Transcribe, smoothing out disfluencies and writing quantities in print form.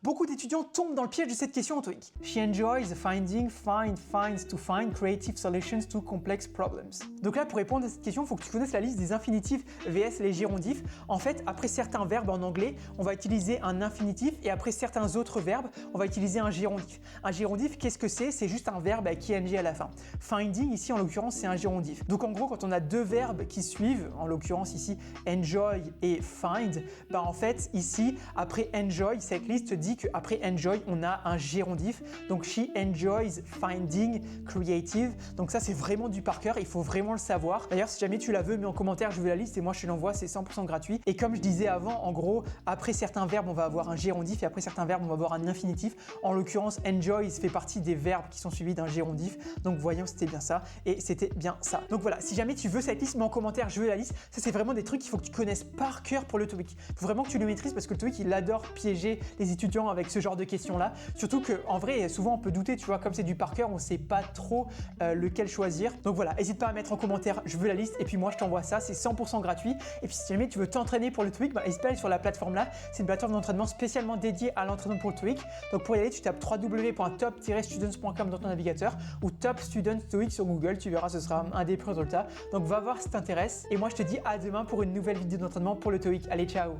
Beaucoup d'étudiants tombent dans le piège de cette question en TOEIC. She enjoys finding, finds to find creative solutions to complex problems. Donc là, pour répondre à cette question, il faut que tu connaisses la liste des infinitifs vs les gérondifs. En fait, après certains verbes en anglais, on va utiliser un infinitif et après certains autres verbes, on va utiliser un gérondif. Un gérondif, qu'est-ce que c'est? C'est juste un verbe avec ing à la fin. Finding, ici en l'occurrence, c'est un gérondif. Donc en gros, quand on a deux verbes qui suivent, en l'occurrence ici enjoy et find, bah en fait ici, après enjoy, cette liste dit qu'après enjoy, on a un gérondif. Donc she enjoys finding creative. Donc ça, c'est vraiment du par cœur. Il faut vraiment le savoir. D'ailleurs, si jamais tu la veux, mets en commentaire, je veux la liste et moi je te l'envoie. C'est 100% gratuit. Et comme je disais avant, en gros, après certains verbes, on va avoir un gérondif et après certains verbes, on va avoir un infinitif. En l'occurrence, enjoy fait partie des verbes qui sont suivis d'un gérondif. Donc voyons, c'était bien ça et c'était bien ça. Donc voilà, si jamais tu veux cette liste, mets en commentaire, je veux la liste. Ça, c'est vraiment des trucs qu'il faut que tu connaisses par cœur pour le TOEIC. Il faut vraiment que tu le maîtrises parce que le TOEIC, il adore piéger les étudiants avec ce genre de questions-là. Surtout qu'en vrai, souvent, on peut douter, tu vois, comme c'est du par cœur, on ne sait pas trop lequel choisir. Donc voilà, n'hésite pas à mettre en commentaire, je veux la liste, et puis moi, je t'envoie ça, c'est 100% gratuit. Et puis si jamais tu veux t'entraîner pour le TOEIC, bah, n'hésite pas à aller sur la plateforme là. C'est une plateforme d'entraînement spécialement dédiée à l'entraînement pour le TOEIC. Donc pour y aller, tu tapes www.top-students.com dans ton navigateur ou Top Students TOEIC sur Google, tu verras, ce sera un des premiers résultats. Donc va voir si t'intéresse. Et moi, je te dis à demain pour une nouvelle vidéo d'entraînement pour le TOEIC. Allez, ciao!